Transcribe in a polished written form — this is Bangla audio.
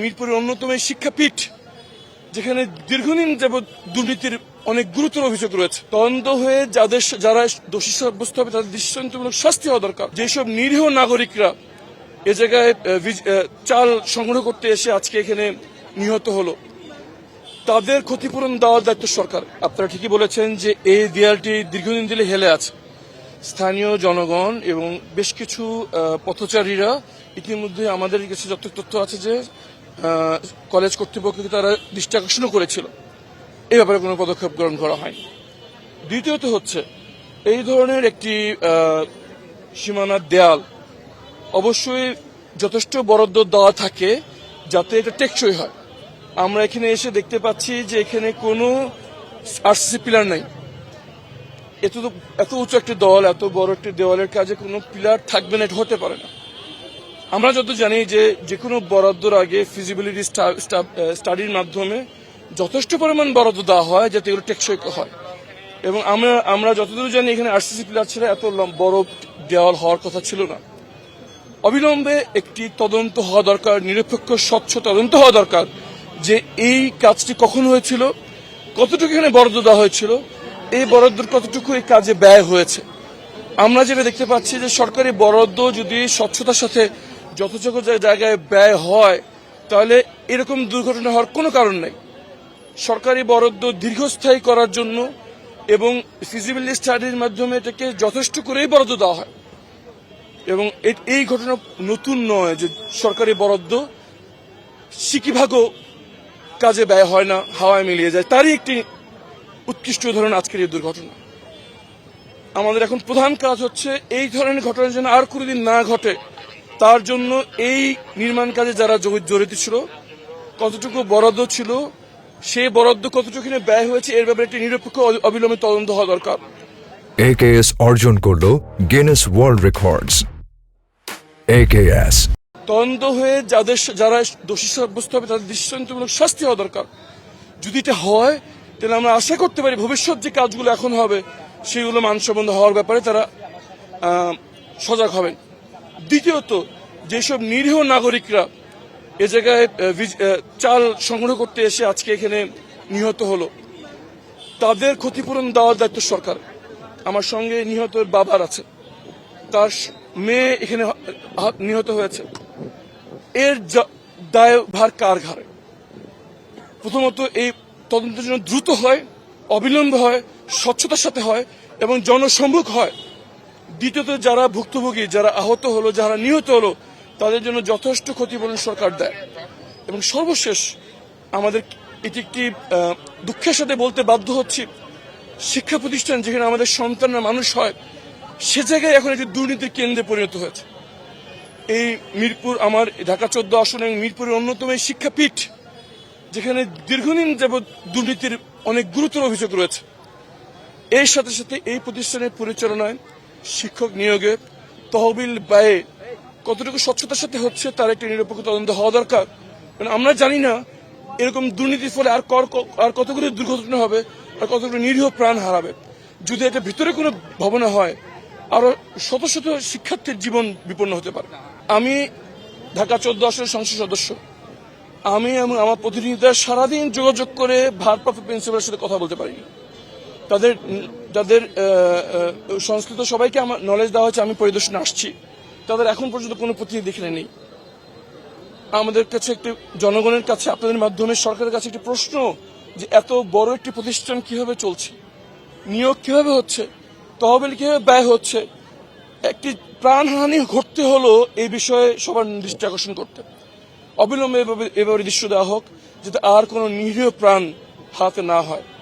মিরপুরের অন্যতম শিক্ষাপীঠ যেখানে দীর্ঘদিন যাবৎ দুর্নীতির অনেক গুরুতর অভিযোগ রয়েছে, তদন্ত হয়ে যারা দোষী সাব্যস্ত হবে তাদের দৃষ্টান্তমূলক শাস্তি হওয়া দরকার। যেসব নিরীহ নাগরিকরা এ জায়গায় চাল সংগ্রহ করতে এসে আজকে এখানে নিহত হলো, তাদের ক্ষতিপূরণ দেওয়ার দায়িত্ব সরকার। আপনারা ঠিকই বলেছেন যে এই দেয়ালটি দীর্ঘদিন ধরে হেলে আছে। স্থানীয় জনগণ এবং বেশ কিছু পথচারীরা ইতিমধ্যে আমাদের কাছে যত তথ্য আছে যে কলেজ কর্তৃপক্ষকে তারা দৃষ্টি আকর্ষণও করেছিল, এ ব্যাপারে কোনো পদক্ষেপ গ্রহণ করা হয়নি। দ্বিতীয়ত হচ্ছে, এই ধরনের একটি সীমানার দেয়াল অবশ্যই যথেষ্ট বরাদ্দ দেওয়া থাকে যাতে এটা টেকসই হয়। আমরা এখানে এসে দেখতে পাচ্ছি যে এখানে কোনো আরসিসি পিলার নাই। এত উঁচু একটি দল, এত বড় একটি দেওয়ালের কাজে কোনো পিলার থাকবে না, এটা হতে পারে না। আমরা যত জানি যে কোনো বরাদ্দর আগে ফিজিবিলিটি স্টাডির মাধ্যমে যথেষ্ট পরিমাণ বরাদ্দ দেওয়া হয় যাতে এগুলো টেকসই হয়। এবং আমরা যতদূর জানি এখানে আরসিসি পিলার ছাড়া এত বড় দেওয়াল হওয়ার কথা ছিল না। অবিলম্বে একটি তদন্ত হওয়া দরকার, নিরপেক্ষ স্বচ্ছ তদন্ত হওয়া দরকার যে এই কাজটি কখন হয়েছিল, কতটুকু এখানে বরাদ্দ দেওয়া হয়েছিল, এই বরাদ্দর কতটুকু এই কাজে ব্যয় হয়েছে। আমরা যেটা দেখতে পাচ্ছি যে সরকারি বরাদ্দ যদি স্বচ্ছতার সাথে যথেষ্ট জায়গায় ব্যয় হয় তাহলে এরকম দুর্ঘটনা হওয়ার কোনো কারণ নেই। সরকারি বরাদ্দ দীর্ঘস্থায়ী করার জন্য এবং ফিজিবিলিটি স্টাডির মাধ্যমে এটাকে যথেষ্ট করেই বরাদ্দ দেওয়া হয়। এবং এই ঘটনা নতুন নয় যে সরকারি বরাদ্দ সিকিভাগও কাজে ব্যয় হয় না, হাওয়ায় মিলিয়ে যায়। তারই একটি উৎকৃষ্ট উদাহরণ আজকের এই দুর্ঘটনা। আমাদের এখন প্রধান কাজ হচ্ছে এই ধরনের ঘটনা যেন আর কোনোদিন না ঘটে। তার জন্য এই নির্মাণ কাজে যারা জড়িত ছিল, কতটুকু বরাদ্দ ছিল, সেই বরাদ্দ কতটুকু ব্যয় হয়েছে, এর ব্যাপারে একটি নিরপেক্ষ অবিলম্বে তদন্ত হওয়া দরকার। AKS অর্জন করলো গিনেস ওয়ার্ল্ড রেকর্ডস। AKS তদন্ত হয়ে যারা দোষী সাব্যস্ত হবে তাদের দৃষ্টান্তমূলক শাস্তি হওয়া দরকার। যদি এটা হয় তাহলে আমরা আশা করতে পারি ভবিষ্যৎ যে কাজগুলো এখন হবে সেগুলো মানসম্মত হওয়ার ব্যাপারে তারা সজাগ হবেন। দ্বিতীয়ত, যেসব নিরীহ নাগরিকরা এ জায়গায় চাল সংগ্রহ করতে এসে আজকে এখানে নিহত হলো, তাদের ক্ষতিপূরণ দেওয়ার দায়িত্ব সরকার। আমার সঙ্গে নিহতের বাবার আছে, তার মেয়ে এখানে নিহত হয়েছে। এর দায়ভার কার ঘাড়ে? প্রথমত, এই তদন্তের জন্য দ্রুত হয়, অবিলম্বে হয়, স্বচ্ছতার সাথে হয় এবং জনসম্মুখ হয়। দ্বিতীয়ত, যারা ভুক্তভোগী, যারা আহত হলো, যারা নিহত হলো, তাদের জন্য যথেষ্ট ক্ষতিপূরণ সরকার দেয়। এবং সর্বশেষ, আমাদের এটি একটি দুঃখের সাথে বলতে বাধ্য হচ্ছি, শিক্ষা প্রতিষ্ঠান যেখানে আমাদের সন্তানরা মানুষ হয়, সে জায়গায় এখন একটি দুর্নীতির কেন্দ্রে পরিণত হয়েছে। এই মিরপুর, আমার ঢাকা 14 আসন এবং মিরপুরের অন্যতম শিক্ষাপীঠ যেখানে দীর্ঘদিন যাবৎ দুর্নীতির অনেক গুরুতর অভিযোগ রয়েছে। এর সাথে সাথে এই প্রতিষ্ঠানের পরিচালনায়, শিক্ষক নিয়োগে, তহবিল ব্যয়ে কতটুকু স্বচ্ছতার সাথে হচ্ছে তার একটি নিরপেক্ষ তদন্ত হওয়া দরকার। কারণ আমরা জানি না এরকম দুর্নীতির ফলে আর কতগুলো দুর্ঘটনা হবে, আর কতগুলো নিরীহ প্রাণ হারাবে। যদি এটা ভিতরে কোনো ভাবনা হয়, আরো শত শত শিক্ষার্থীর জীবন বিপন্ন হতে পারে। আমি ঢাকা 14 আসনের সংসদ সদস্য। আমি এবং আমার প্রতিনিধিরা সারাদিন যোগাযোগ করে ভারপ্রাপ্ত প্রিন্সিপালের সাথে কথা বলতে পারিনি। তাদের সংশ্লিষ্ট সবাইকে আমার নলেজ দেওয়া হয়েছে, আমি পরিদর্শনে আসছি। তাদের এখন পর্যন্ত কোনো প্রতিনিধি এখানে নেই। আমাদের কাছে একটি, জনগণের কাছে, আপনাদের মাধ্যমে সরকারের কাছে একটি প্রশ্ন যে এত বড় একটি প্রতিষ্ঠান কিভাবে চলছে, নিয়োগ কিভাবে হচ্ছে, তহবিল কিভাবে ব্যয় হচ্ছে, একটি প্রাণহানি ঘটতে হলো এই বিষয়ে সবার দৃষ্টি আকর্ষণ করতে। অবিলম্বে এভাবে দৃশ্য দেওয়া হোক যাতে আর কোনো নিরীহ প্রাণ হাতে না হয়।